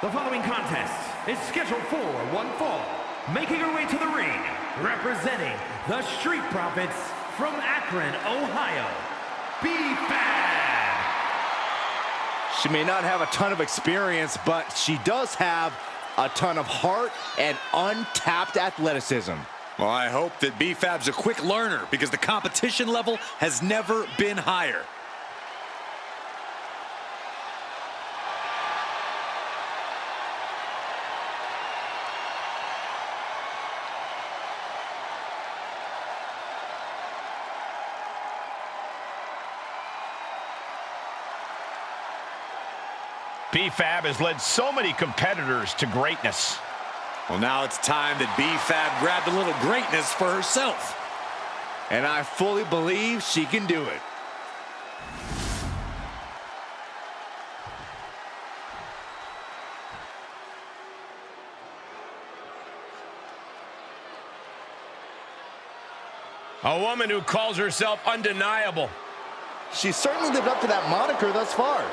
The following contest is scheduled for one fall. Making her way to the ring, representing the Street Profits from Akron, Ohio, B-Fab. She may not have a ton of experience, but she does have a ton of heart and untapped athleticism. Well, I hope that B-Fab's a quick learner because the competition level has never been higher. B-Fab has led so many competitors to greatness. Well, now it's time that B-Fab grabbed a little greatness for herself. And I fully believe she can do it. A woman who calls herself undeniable. She's certainly lived up to that moniker thus far.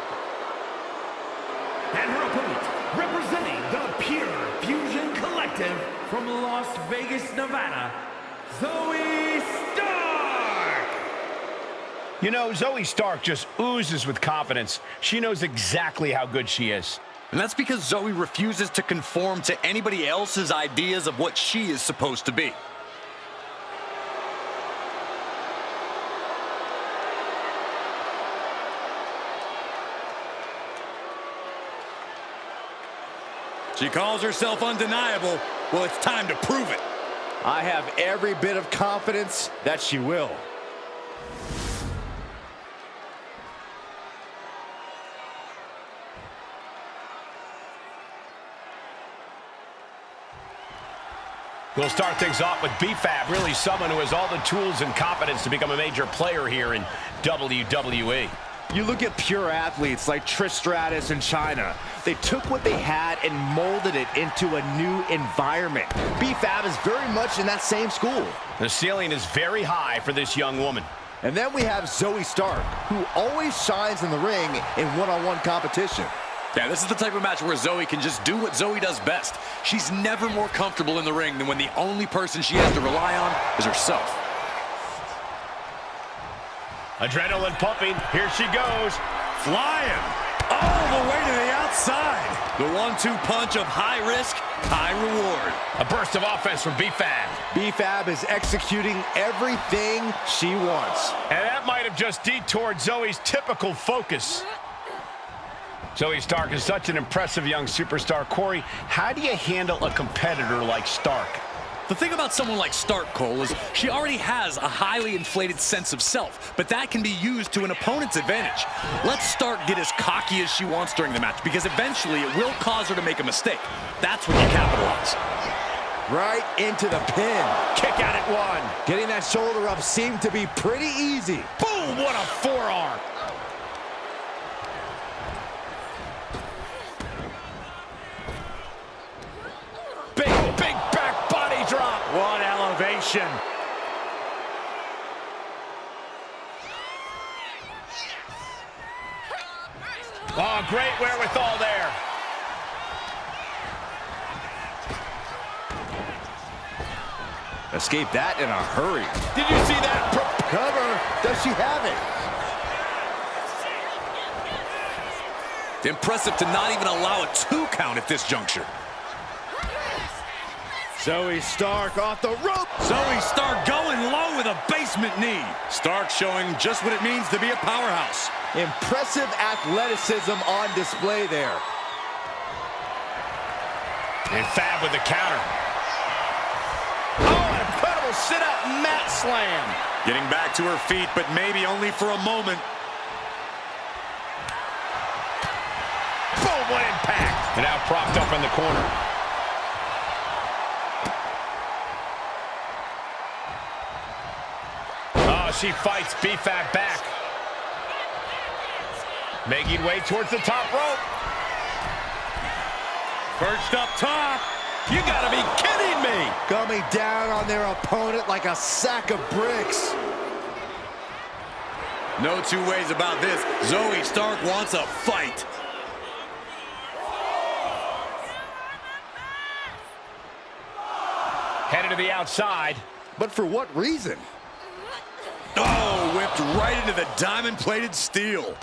And her opponent, representing the Pure Fusion Collective from Las Vegas, Nevada, Zoey Stark! You know, Zoey Stark just oozes with confidence. She knows exactly how good she is. And that's because Zoey refuses to conform to anybody else's ideas of what she is supposed to be. She calls herself undeniable. Well, it's time to prove it. I have every bit of confidence that she will. We'll start things off with B-Fab, really someone who has all the tools and confidence to become a major player here in WWE. You look at pure athletes like Trish Stratus and China. They took what they had and molded it into a new environment. B-Fab is very much in that same school. The ceiling is very high for this young woman. And then we have Zoey Stark, who always shines in the ring in one-on-one competition. Yeah, this is the type of match where Zoey can just do what Zoey does best. She's never more comfortable in the ring than when the only person she has to rely on is herself. Adrenaline pumping. Here she goes. Flying all the way to the outside. The 1-2 punch of high risk, high reward. A burst of offense from B-Fab. B-Fab is executing everything she wants. And that might have just detoured Zoey's typical focus. Zoey Stark is such an impressive young superstar. Corey, how do you handle a competitor like Stark? The thing about someone like Stark, Cole, is she already has a highly inflated sense of self, but that can be used to an opponent's advantage. Let Stark get as cocky as she wants during the match, because eventually it will cause her to make a mistake. That's when you capitalize. Right into the pin. Kick out at one. Getting that shoulder up seemed to be pretty easy. Boom, what a forearm. Big back body drop. What elevation. Oh, great wherewithal there. Escaped that in a hurry. Did you see that? Cover. Does she have it? Impressive to not even allow a 2 count at this juncture. Zoey Stark off the rope. Zoey Stark going low with a basement knee. Stark showing just what it means to be a powerhouse. Impressive athleticism on display there. And Fab with the counter. Oh, an incredible sit-up mat slam. Getting back to her feet, but maybe only for a moment. Boom, what impact. And now propped up in the corner. Oh, she fights B-Fab back. Making way towards the top rope. Perched up top. You gotta be kidding me. Coming down on their opponent like a sack of bricks. No two ways about this. Zoey Stark wants a fight. to the outside. But for what reason? Oh, whipped right into the diamond-plated steel.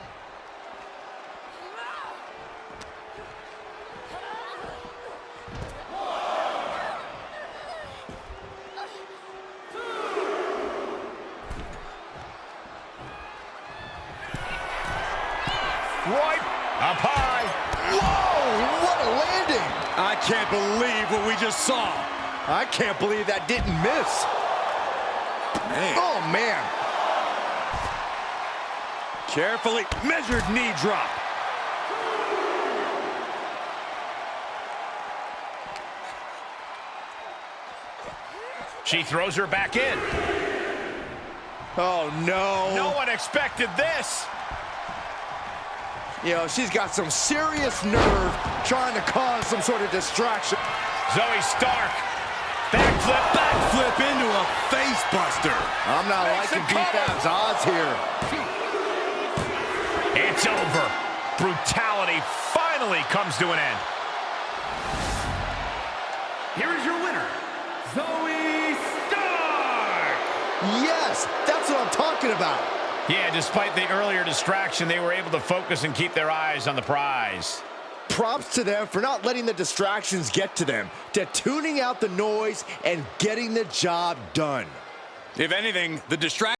Right up high. Whoa, what a landing! I can't believe what we just saw. I can't believe that didn't miss. Man. Oh, man. Carefully measured knee drop. She throws her back in. Oh, no. No one expected this. You know, she's got some serious nerve trying to cause some sort of distraction. Zoe Stark. Backflip. Backflip into a face buster. I'm not Makes liking it cover. B-Fab's odds here. It's over. Brutality finally comes to an end. Here is your winner, Zoe Stark! Yes, that's what I'm talking about. Yeah, despite the earlier distraction, they were able to focus and keep their eyes on the prize. Props to them for not letting the distractions get to them, to tuning out the noise and getting the job done. If anything, the distraction